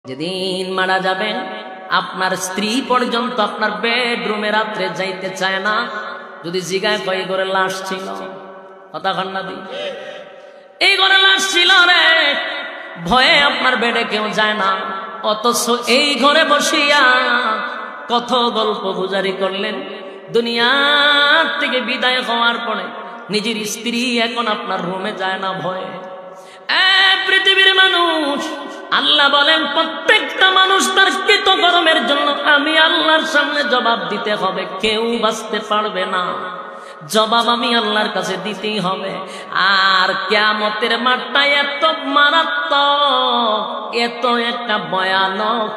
যেদিন মারা যাবেন আপনার স্ত্রী পর্যন্ত আপনার বেডরুমে রাত্রে যাইতে চায় না। যদি জিগায় কই ঘরে লাশ ছিল, কথা কান্না দি এই ঘরে লাশ ছিল রে, ভয়ে আপনার বেডে কেউ যায় না। অথচ এই ঘরে বসিয়া কত গল্প গুজারি করলেন। দুনিয়ার থেকে বিদায় হওয়ার পরে নিজের স্ত্রী এখন আপনার রুমে যায় না ভয়ে। পৃথিবীর মানুষ, আল্লাহ বলেন প্রত্যেকটা মানুষ তার কৃতকর্মের জন্য আমি আল্লাহর সামনে জবাব দিতে হবে, কেউ বাঁচতে পারবে না। জবাব আমি আল্লাহর কাছে দিতেই হবে। আর কিয়ামতের মাঠটা এত মারাত্মক, এত একটা ভয়ানক,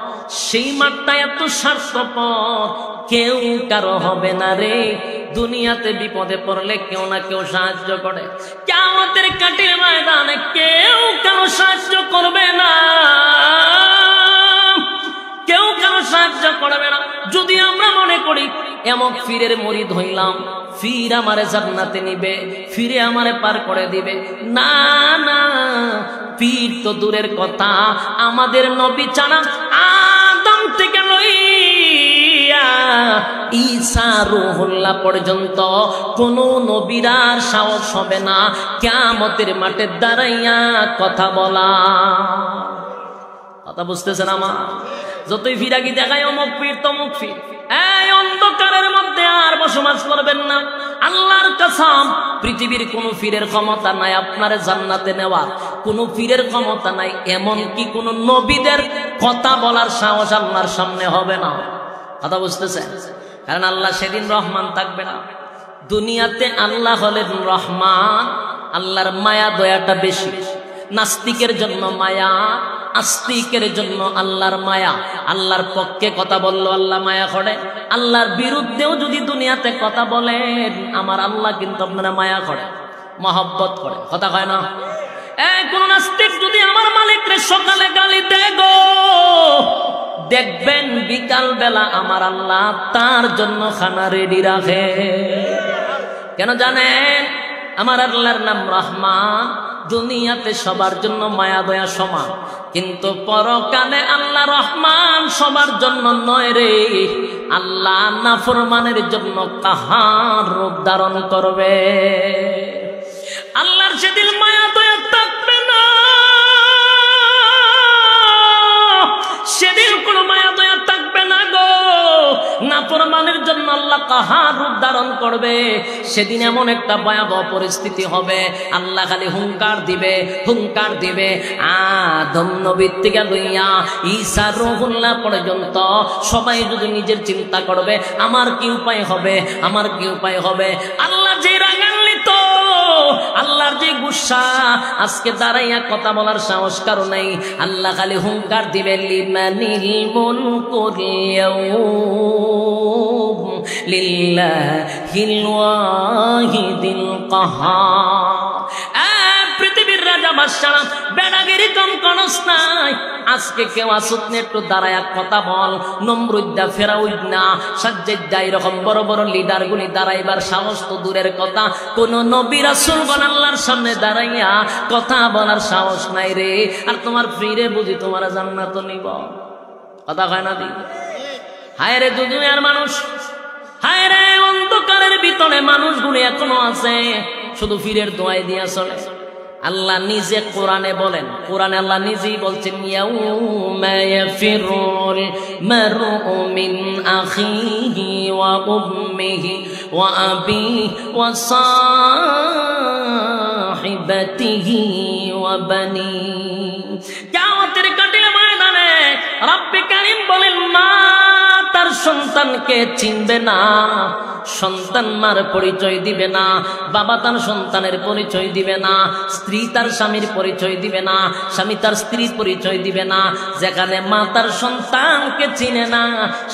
সেই মাঠটা এত স্বার্থপর, কেউ কারো হবে না রে। দুনিয়াতে বিপদে পড়লে কেউ না কেউ সাহায্য করে, কিয়ামতের কাঠির ময়দানে কেউ কারো সাহায্য করবে না, কেউ কারো সাহায্য করবে না। যদি আমরা মনে করি এমন ফিরের মুরিদ হইলাম, ফির আমারে জান্নাতে নিবে, ফিরে আমারে পার করে দিবে, না না, পীর তো দূরের কথা, আমাদের নবী ছাড়া আদম থেকে লইয়া ঈসা রূহুল্লাহ পর্যন্ত কোন নবীর সাহস হবে না কিয়ামতের মাঠে দাঁড়াইয়া কথা বলা। কথা বুঝতেছেন আমার? যতই ফিরাকি দেখায় অমুক পীর তমুক পীর, এই অন্ধকারের মধ্যে আর বসবাস করবেন না। আল্লাহর কসম, পৃথিবীর কোন পীরের ক্ষমতা নাই আপনার জান্নাতে নেওয়া, কোন পীরের ক্ষমতা নাই, এমন কি কোন নবীদের কথা বলার সাহস আল্লাহর সামনে হবে না। কথা বুঝতেছেন? কারণ আল্লাহ সেদিন রহমান থাকবে না। দুনিয়াতে আল্লাহ হলেন রহমান, আল্লাহর মায়া দয়াটা বেশি। নাস্তিকের জন্য মায়া, আস্তিকের জন্য আল্লাহর মায়া। আল্লাহর পক্ষে কথা বললো আল্লাহ মায়া করে, আল্লাহর বিরুদ্ধেও যদি দুনিয়াতে কথা বলেন আমার আল্লাহ কিন্তু আপনারা মায়া করে, মহব্বত করে। কথা কয় না? কোন নাস্তিক যদি আমার মালিকরে সকালে গালি দেয় গো, দেখবেন বিকাল বেলা আমার আল্লাহ তার জন্য খানা রেডি রাখে। কেন জানেন? আমার আল্লাহর নাম রহমান। দুনিয়াতে সবার জন্য মায়া দয়া সমান, কিন্তু পরকালে আল্লাহ রহমান সবার জন্য নয় রে। আল্লাহ নাফরমানের জন্য কাহার রূপ ধারণ করবে। আল্লাহর সেদিন মায়া দয়া থাকবে না, সেদিন কোনো মায়া দয়া থাকবে না গো। নাফরমানের জন্য আল্লাহ কাহার রূপ ধারণ করবে। সেদিন এমন একটা ভয়াবহ পরিস্থিতি হবে, আল্লাহ খালি হুঙ্কার দিবে, হুঙ্কার দিবে। আদম নবীর থেকে লইয়া ঈসা রূহুল্লাহ পর্যন্ত সবাই যদি নিজের চিন্তা করবে আমার কি উপায় হবে, আমার কি উপায় হবে। আল্লাহ যে রাগান্বিত, আল্লাহর যে গুসা, আজকে দাঁড়াইয়া কথা বলার সাহস কারো নাই। আল্লাহ খালি হুঙ্কার দিবে, লিমানিল মুলকুল ইয়াউম লিল্লাহিল ওয়াহিদিল কাহার। পৃথিবীর রাজা বাদশা বেড়াগিরি কম করস নাই। আজকে কেউ আসুত না, একটু দাঁড়ায়া কথা বল। নমরুদ্দা, ফেরাউদ্দা, সাজ্জাদা, এরকম বড় বড় লিডার গুলি দাঁড়াইবার সাহস তো দূরের কথা, কোন নবী রাসূলগণ আল্লাহর সামনে দাঁড়াইয়া কথা বলার সাহস নাই রে। আর তোমার ফিরে বুঝি তোমার জান্নাত নিব? কথা কয় না দি? হায় রে দুনিয়ার মানুষ, হায় রে অন্ধকারের ভিতরে মানুষগুলি এখনো আছে শুধু ফিরের দোয়াই দিয়া চলে। আল্লাহ নিজে কোরআনে বলেন, কোরআনে আল্লাহ নিজেই বলছেন, ইয়াউমা ইয়াফিরুল মারউ মিন আখিহি ওয়া উম্মিহি ওয়া আবিহি ওয়া সাহিবাতিহি ওয়া বানিহি। কিয়ামতের কঠিন ময়দানে রব্বে কারীম বলেন, মা তার সন্তানকে চিনবে না, সন্তান মার পরিচয় দিবে না, বাবা তার সন্তানের পরিচয় দিবে না, স্ত্রী তার স্বামীর পরিচয় দিবে না, স্বামী তার স্ত্রীর পরিচয় দিবে না। যেখানে মা তার সন্তানকে চিনে না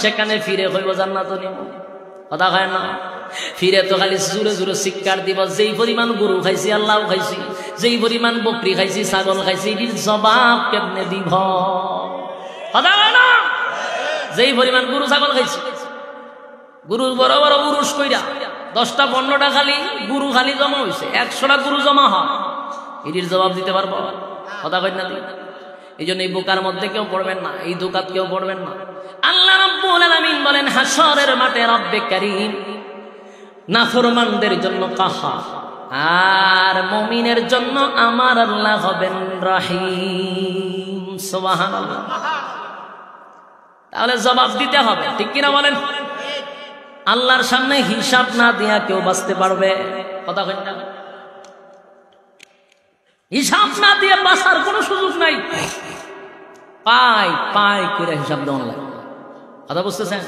সেখানে ফিরে হইব জান্নাত নিব। কথা হয় না? ফিরে তো খালি জোরে জোরে শিক্ষার দিব, যেই পরিমাণ গরু খাইছি আল্লাহ খাইছি, যেই পরিমাণ বকরি খাইছি, ছাগল খাইছি, এটির জবাব কেমনে দিব? কথা হয় না? যেই পরিমাণ গরু ছাগল খাইছি, গরু বড় বড় উরুস কইরা 10টা 15টা খালি গরু খালি জমা হয়েছে, 100টা গরু জমা হয়, এটির জবাব দিতে পারবো? কথা কই না? এই জন্য এই বোকার মধ্যে কেউ পড়বেন না, এই দোকাত কেউ পড়বেন না। আল্লাহ রাব্বুল আলামিন বলেন হাসরের মাঠে রব্বে কারীম নাফরমানদের জন্য কাহার, আর মুমিনের জন্য আমার আল্লাহ হবেন রহিম। সুবহানাল্লাহ। তাহলে জবাব দিতে হবে, ঠিক কিনা বলেন? আল্লাহর সামনে হিসাব না দিয়া কেউ বাঁচতে পারবে? কথা কই না? হিসাব না দিয়ে বাঁচার কোনো সুযোগ নাই। পাই পাই করে হিসাব দেওয়া লাগে। কথা বুঝতেছেন?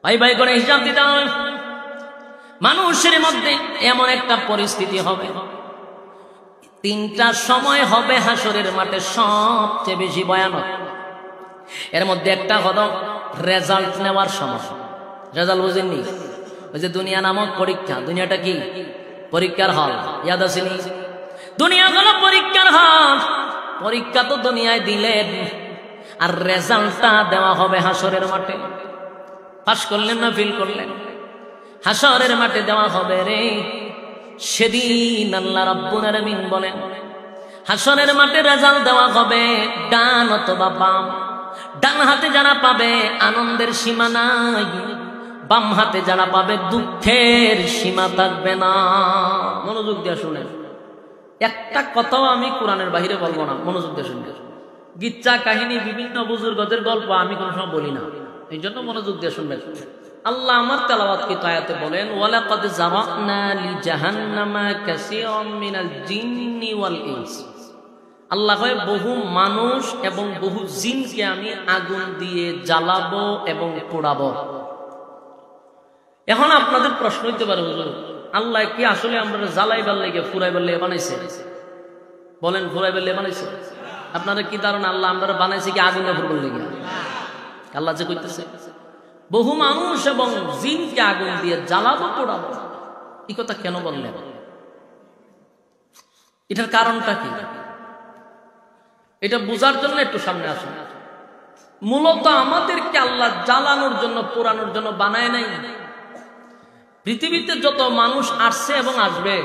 ভাই ভাই করে হিসাব দিতে হবে। মানুষের মধ্যে এমন একটা পরিস্থিতি হবে, তিনটা সময় হবে হাসরের মাঠে সবচেয়ে বেশি ভয়ানক। এর মধ্যে একটা হলো রেজাল্ট নেওয়ার সময়। রেজাল্ট বুঝেননি? ওই যে দুনিয়া নামক পরীক্ষা। দুনিয়াটা কি? পরীক্ষার হল। ইয়াদ আসেনি? দুনিয়া হলো পরীক্ষার হল। পরীক্ষা তো দুনিয়ায় দিলেন, আর রেজাল্টটা দেওয়া হবে হাসরের মাঠে। পাস করলেন না ফেল করলেন, হাসরের মাঠে দেওয়া হবে রে। সেদিন আল্লাহ রাব্বুল আলামিন বলেন হাসরের মাঠে রেজাল্ট দেওয়া হবে ডান অথবা বাম। ডান হাতে যারা পাবে আনন্দের সীমা নাই, বাম হাতে যারা পাবে দুঃখের সীমা থাকবে না। মনোযোগ দিয়ে শুনেন, একটা কথাও আমি কোরআনের বাহিরে বলবো না। মনোযোগ দিয়ে শুনবেন। গিচ্ছা কাহিনী বিভিন্ন বুজুর্গদের গল্প আমি কোনো সময় বলি না, এই জন্য মনোযোগ দিয়ে শুনবেন। আল্লাহ আমার তেলাওয়াতকৃত আয়াতে বলেন ওয়ালাকাদ যারানা লিজাহান্নামা কাসীরাম মিনাল জিন্নি ওয়াল ইনস। আল্লাহ কয় বহু মানুষ এবং বহু জিনকে আমি আগুন দিয়ে জ্বালাবো এবং পোড়াবো। এখন আপনাদের প্রশ্ন হইতে পারে হুজুর আল্লাহ কি আসলে আমরা জ্বালাইবার লেগে ফুরাইবার লেগে বানাইছে? বলেন ফুরাইবার লেগে বানাইছে? আপনারা কি ধারণা আল্লাহ আমরা বানাইছে কি আগুনে ফুরবার লেগে? আল্লাহ যে কইতেছে বহু মানুষ এবং জিনকে আগুন দিয়ে জ্বালাবো পোড়াবো, এই কথা কেন বললেন? এটার কারণটা কি? এটা বোঝার জন্য একটু সামনে আসুন। মূলত আমাদেরকে আল্লাহ জ্বালানোর জন্য পোড়ানোর জন্য বানায় নাই। পৃথিবীতে যত মানুষ আসছে এবং আসবে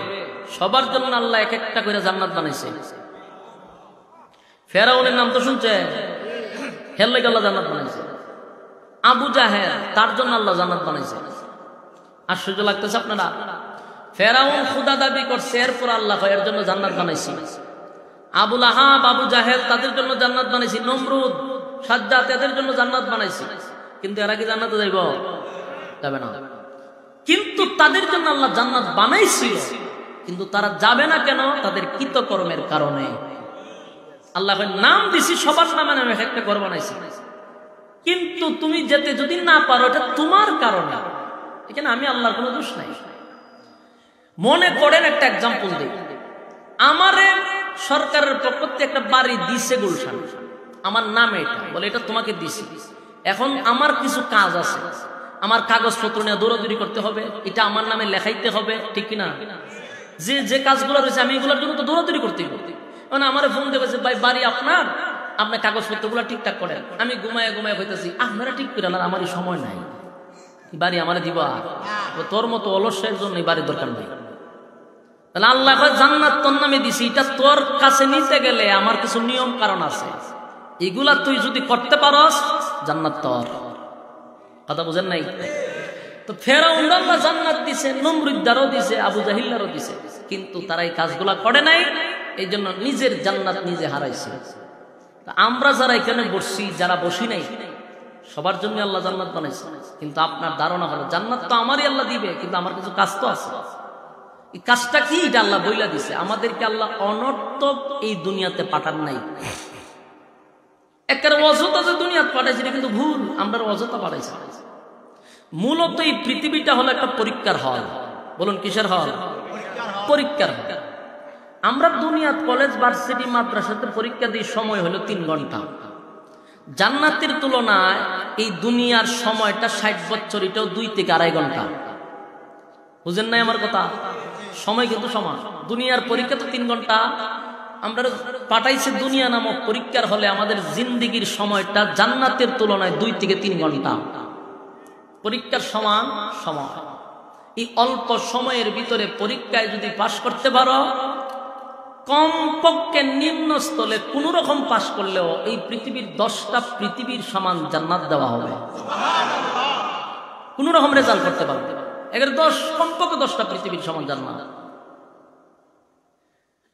সবার জন্য আল্লাহ এক একটা করে জান্নাত বানাইছে। ফেরাউনের নাম তো শুনছে, হের লাগে আল্লাহ জান্নাত বানাইছে। আবু জাহেল, তার জন্য আল্লাহ জান্নাত বানাইছে। আশ্চর্য লাগতেছে আপনারা? ফেরাউন খোদা দাবি করছে, এরপর আল্লাহ এর জন্য জান্নাত বানাইছে। আবুল আহাব, আবু জাহেল, তাদের জন্য জান্নাত বানাইছি। নমরুদ, সাজ্জাদ, এদের জন্য জান্নাত বানাইছি। কিন্তু এরা কি জান্নাতে যাইব? যাবে না। কিন্তু তাদের জন্য আল্লাহ জান্নাত বানাইছিল, কিন্তু তারা যাবে না কেন? তাদের কৃতকর্মের কারণে। আল্লাহ নাম দিছি, সবার নামে নামে একটা ঘর বানাইছি, কিন্তু তুমি যেতে যদি না পারো এটা তোমার কারণে। এখানে আমি আল্লাহর কোনো দোষ নাই। মনে করেন একটা এক্সাম্পল দিই, আমারে সরকারের পক্ষ থেকে একটা বাড়ি দিছে গুলশান, আমার নামে, এটা বলে এটা তোমাকে দিছি। এখন আমার কিছু কাজ আছে, আমার কাগজপত্র নিয়ে দৌড়াদৌড়ি করতে হবে, এটা আমার নামে লেখাইতে হবে, ঠিক কিনা? যে কাজগুলো রয়েছে আমি এগুলোর জন্য তো দৌড়াদৌড়ি করতেই করতে। মানে আমার ফোন দেবে ভাই বাড়ি আপনার, আপনার কাগজপত্রগুলো ঠিকঠাক করেন। আমি ঘুমায় ঘুমায় হইতেছি, আপনারা ঠিক করে না, আমারই সময় নাই, বাড়ি আমার দিব। তোর মতো অলসের জন্য বাড়ির দরকার নেই। তাহলে আল্লাহ জান্নাত তোর নামে দিছি, এটা তোর কাছে নিতে গেলে আমার কিছু নিয়ম কারণ আছে, এগুলা তুই যদি করতে পারস জান্নাত তোর। কথা বুঝেন নাই? তো ফেরাউন আল্লাহ জান্নাত দিছে, নমরুদ্দারও দিছে, আবু জাহিল্লারও দিছে, কিন্তু তারা এই কাজগুলা করে নাই, এই জন্য নিজের জান্নাত নিজে হারাইছে। আমরা যারা এখানে বসছি, যারা বসি নাই, সবার জন্য আল্লাহ জান্নাত বানাইছে। কিন্তু আপনার ধারণা হলো জান্নাত তো আমারই আল্লাহ দিবে, কিন্তু আমার কিছু কাজ তো আছে। এই কাজটা কি? এটা আল্লাহ বইলা দিছে। আমাদেরকে আল্লাহ অনর্থক এই দুনিয়াতে পাঠান নাই। একের অযথা যে দুনিয়াতে পাঠাইছে এটা কিন্তু ভুল, আমরা অযথা পাঠাইছি। মূলত এই পৃথিবীটা হলো একটা পরীক্ষার হল। বলুন কিসের হল? পরীক্ষার হল। আমরা দুনিয়াত কলেজ, ভার্সিটি, মাদ্রাসাতে পরীক্ষা দিই, সময় হলো 3 ঘন্টা। জান্নাতের তুলনায় এই দুনিয়ার সময়টা 60 বছর, এটাও 2 থেকে 2.5 ঘন্টা। বুঝেন নাই আমার কথা? সময় কিন্তু সমান। দুনিয়ার পরীক্ষা তো 3 ঘন্টা, আমরা পাঠাইছি দুনিয়া নামক পরীক্ষার হলে আমাদের জিন্দিগির সময়টা জান্নাতের তুলনায় 2 থেকে 3 ঘন্টা। পরীক্ষার সমান সময়। এই অল্প সময়ের ভিতরে পরীক্ষায় যদি পাশ করতে পারো, কমপক্ষে নিম্নস্থলে কোন রকম পাশ করলেও এই পৃথিবীর 10টা পৃথিবীর সমান জান্নাত দেওয়া হবে। কোন রকম রেজাল্ট করতে পারবে, এর 10 কমপক্ষে 10টা পৃথিবীর সমান জান্নাত।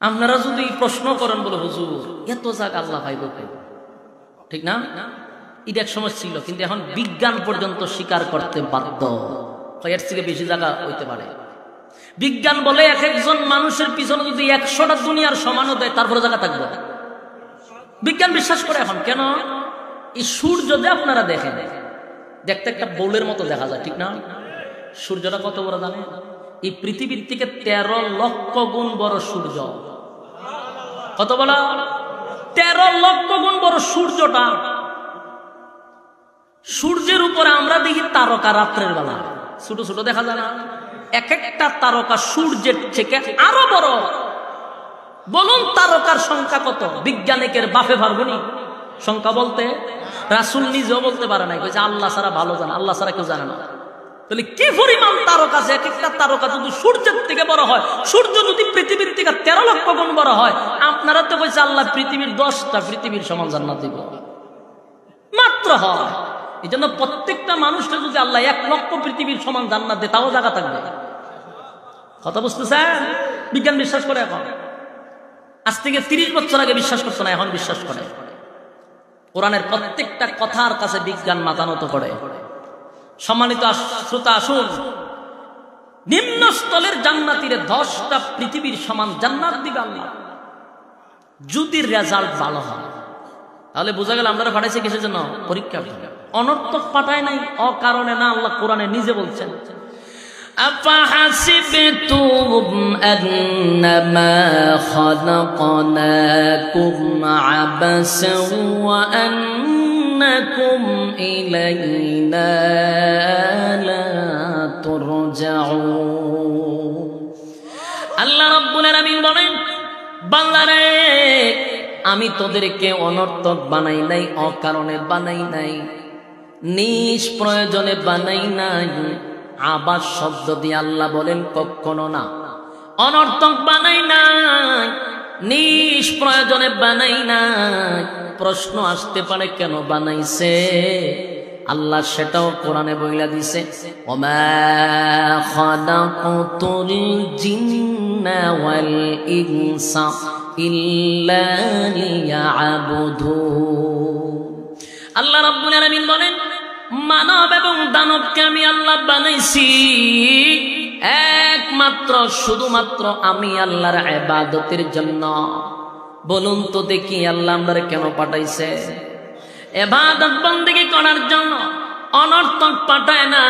আপনারা যদি প্রশ্ন করেন বলে হুজুর এত জায়গা আল্লাহ পাইব, ঠিক না? এটা এক সময় ছিল, কিন্তু এখন বিজ্ঞান পর্যন্ত স্বীকার করতে বাধ্য, এর থেকে বেশি জায়গা হইতে পারে। বিজ্ঞান বলে এক একজন মানুষের পিছনে যদি 100টা দুনিয়ার সমানও দেয় তারপরে জায়গা থাকবে। বিজ্ঞান বিশ্বাস করে এখন। কেন? এই সূর্য যে আপনারা দেখেন, দেখতে একটা বোলের মতো দেখা যায়, ঠিক না? সূর্যটা কত বড় জানে? এই পৃথিবীর থেকে 13 লক্ষ গুণ বড় সূর্য। কত বড়? 13 লক্ষ গুণ বড় সূর্যটা। সূর্যের উপরে আমরা দেখি তারকা রাত্রের বেলা, ছোট ছোট দেখা যায় না? এক একটা তারকা সূর্যের থেকে আরো বড়। বলুন তারকার সংখ্যা কত? বিজ্ঞানিকের বাপে পারবনি সংখ্যা বলতে। রাসূল নিজেও বলতে পারে নাই, কইছে আল্লাহ ছাড়া ভালো জানে, আল্লাহ ছাড়া কেউ জানে না। তাহলে কি পরিমাণ তারকা আছে? এক একটা তারকা যদি সূর্যের থেকে বড় হয়, সূর্য যদি পৃথিবীর থেকে 13 লক্ষ গুণ বড় হয়, আপনারা তো কইছে আল্লাহ পৃথিবীর 10টা পৃথিবীর সমান জান্নাত দিব মাত্র হয়। এই জন্য প্রত্যেকটা মানুষকে যদি আল্লাহ 1 লক্ষ পৃথিবীর সমান জান্নাত দেয় তাও জায়গা থাকবে। কথা বুঝতেছেন? বিজ্ঞান বিশ্বাস করে এখন। আজ থেকে 30 বছর আগে বিশ্বাস করতো না, এখন বিশ্বাস করে। কোরআনের প্রত্যেকটা কথার কাছে বিজ্ঞান মাথা নত করে। সম্মানিত শ্রোতা, আসুন, নিম্নস্থলের জান্নাতীরে 10টা পৃথিবীর সমান জান্নাত দিবে আল্লাহ, যদি রেজাল্ট ভালো হয়। তাহলে বোঝা গেল আমরা পাঠাইছি কিসের জন্য? পরীক্ষা। অনর্থক পাঠায় নাই, অকারণে না। আল্লাহ কোরআনে নিজে বলছেন, আফাহাসিবতুম আন্নামা খালাকনাকুম আবাসাও ওয়া আন্নাকুম ইলাইনা লা তুরজাউন। আল্লাহ রাব্বুল আলামিন বলেন, বান্দারে আমি তোদেরকে অনর্থক বানাই নাই, অকারণে বানাই নাই, নিষ্প্রয়োজনে বানাই নাই। আবাস শব্দ দিয়ে আল্লাহ বলেন কখনো না। অনর্থক বানাই নাই, নিষ্প্রয়োজনে বানাই নাই। প্রশ্ন আসতে পারে কেন বানাইছে আল্লাহ, সেটাও কোরআনে বইলা দিছে, ওমা খালাকুতুল জিন্না ওয়াল ইনসা ইল্লা লিয়াবুদুন। আল্লাহ রাব্বুল আলামিন বলেন, মানব এবং দানবকে আমি আল্লাহ বানাইছি একমাত্র শুধুমাত্র আমি আল্লাহর ইবাদতের জন্য। বলুন তো দেখি আল্লাহ আমরারে কেন পাঠাইছে? ইবাদত বন্দেগী করার জন্য, অনর্থক পাঠায় না।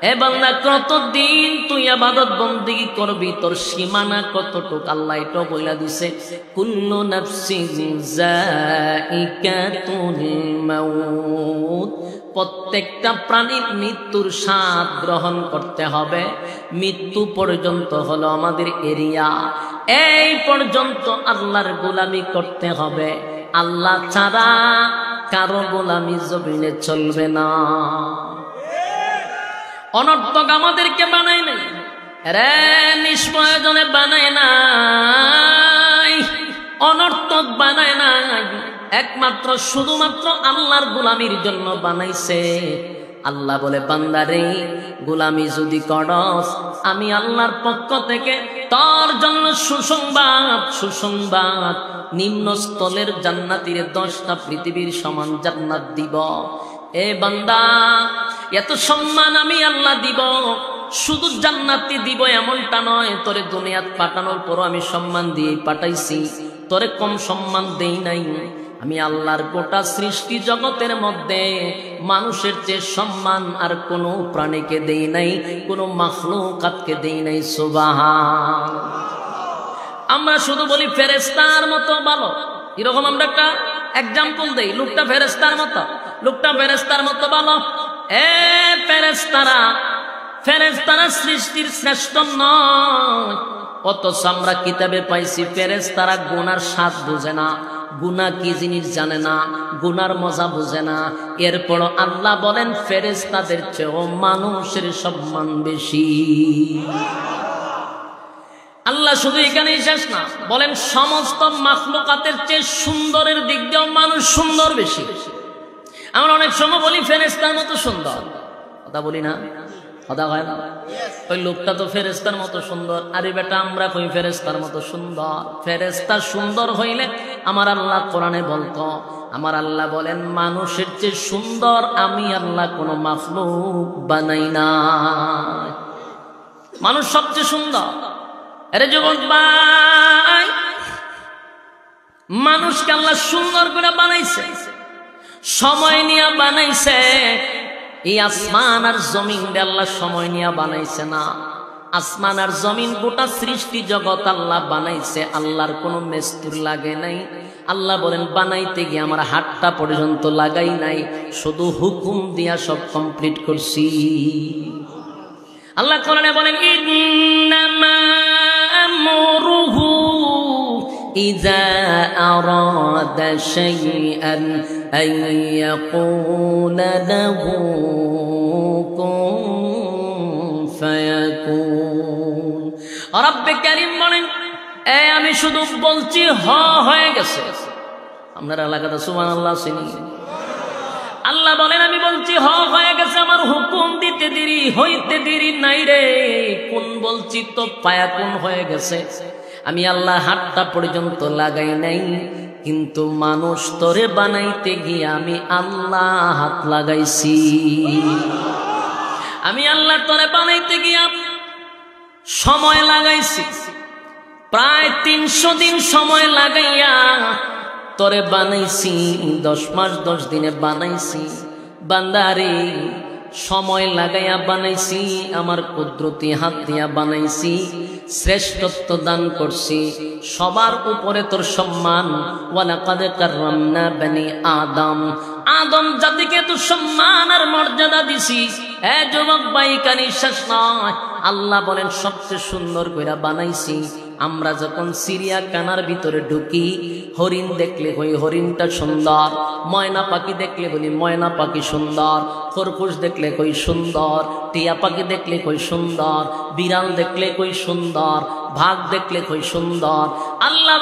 এ বান্দা কতদিন তুই ইবাদত বন্দেগী করবি, তোর সীমানা কতটুক আল্লাহ এটা বইলা দিছে, কুল্লু নাফসিন যায়িকাতুল মাউত। প্রত্যেকটা প্রাণীর মৃত্যুর স্বাদ গ্রহণ করতে হবে। মৃত্যু পর্যন্ত হলো আমাদের এরিয়া, এই পর্যন্ত আল্লাহর গোলামি করতে হবে। আল্লাহ ছাড়া কারো গোলামি জমিনে চলবে না। অনর্থক আমাদেরকে বানায় নাই রে, নিষ্প্রয়োজনে বানায় নাই, অনর্থক বানায় নাই, একমাত্র শুধুমাত্র আল্লাহর গোলামির জন্য বানাইছে। আল্লাহ বলে, বান্দারে গোলামি যদি করস, আমি আল্লাহর পক্ষ থেকে তোর জন্য সুসংবাদ, সুসংবাদ, নিম্নস্থলের জান্নাতীরে 10টা পৃথিবীর সমান জান্নাত দিব। এ বান্দা, এত সম্মান আমি আল্লাহ দিব, শুধু জান্নাতি দিব এমনটা নয়। তোরে দুনিয়াত পাঠানোর পরও আমি সম্মান দিয়ে পাঠাইছি, তোরে কম সম্মান দেই নাই। আমি আল্লাহর গোটা সৃষ্টি জগতের মধ্যে মানুষের চেয়ে সম্মান আর কোনো প্রাণীকে দেই নাই, কোনো মাখলুকাতকে দেই নাই। সুবহান। আমরা শুধু বলি ফেরেশতার মতো ভালো, এরকম আমরা একটা এক্সাম্পল দেই। লোকটা ফেরেশতার মতো, লোকটা ফেরেশতার মতো ভালো। এ ফেরেশতারা, ফেরেশতারা সৃষ্টির শ্রেষ্ঠ নয়। অথচ আমরা কিতাবে পাইছি ফেরেশতারা গুনার স্বাদ বুঝে না, গুনাহ কি জিনিস জানে না, গুনার মজা বুঝে না। এরপরও আল্লাহ বলেন ফেরেশতাদের চেয়েও মানুষের সম্মান বেশি। আল্লাহ শুধু এখানেই শেষ না, বলেন সমস্ত মাখলুকাতের চেয়ে সুন্দরের দিক দিয়েও মানুষ সুন্দর বেশি। আমরা অনেক সময় বলি ফেরেশতার মতো সুন্দর, কথা বলি না, কথা হয় না? ওই লোকটা তো ফেরেশতার মতো সুন্দর। আরে বেটা, আমরা কই ফেরেশতার মতো সুন্দর? ফেরেশতা সুন্দর হইলে আমার আল্লাহ কোরআনে বলতো, আমার আল্লাহ বলেন মানুষের চেয়ে সুন্দর আমি আল্লাহ কোনো মাখলুক বানাই না। মানুষ সবচেয়ে সুন্দর। আরে যুবক ভাই, মানুষকে আল্লাহ সুন্দর করে বানাইছে, সময় নিয়ে বানাইছে। এই আসমান আর জমিন আল্লাহ সময় নিয়ে বানাইছে না। আসমান আর জমিন গোটা সৃষ্টি জগৎ আল্লাহ বানাইছে, আল্লাহর কোনো মিস্ত্রি লাগে নাই। আল্লাহ বলেন বানাইতে গিয়ে আমার হাতটা পর্যন্ত লাগাই নাই, শুধু হুকুম দিয়া সব কমপ্লিট করছি। আল্লাহ কোরআনে বলেন ইন্নামা আমরুহু ইযা আরাদা শাইআন আন ইয়াকুলা লাহু কুন ফায়াকুন। রব্বে কারীম বলেন আমি শুধু বলছি হয়ে গেছে। আপনার এলাকাতে সুবহানাল্লাহ চিনি? আল্লাহ বলেন আমি বলছি হয়ে গেছে, আমার হুকুম দিতে দেরি হইতে দেরি নাই রে। কোন বলছি তো ফায়াকুন হয়ে গেছে। আমি আল্লাহ হাতটা পর্যন্ত লাগাই নাই, কিন্তু মানুষ তোরে বানাইতে গিয়ে আমি আল্লাহ হাত লাগাইছি। আমি আল্লাহ তোরে বানাইতে গিয়া সময় লাগাইছি, প্রায় 300 দিন সময় লাগাইয়া তোরে বানাইছি। 10 মাস 10 দিনে বানাইছি। বান্দারে সময় লাগাইয়া বানাইছি, আমার কুদরতি হাত দিয়া বানাইছি, শ্রেষ্ঠত্ব দান করছি। সবার উপরে তোর সম্মান। ওয়ালাকাদ কাররামনা বনি আদম, আদম জাতিকে তো সম্মান আর মর্যাদা দিছি। যুবক ভাই, কানি শেষ নয়। আল্লাহ বলেন সবচেয়ে সুন্দর কইরা বানাইছি। আমরা যখন চিড়িয়াখানার ভিতরে ঢুকি, হরিণ দেখলে কই হরিণটা সুন্দর, ময়না পাখি দেখলে বলি ময়না পাখি সুন্দর, খরগোশ দেখলে কই সুন্দর, টিয়া পাখি দেখলে কই সুন্দর, বিড়াল দেখলে কই সুন্দর, ভাগ দেখলে কই সুন্দর। আল্লাহ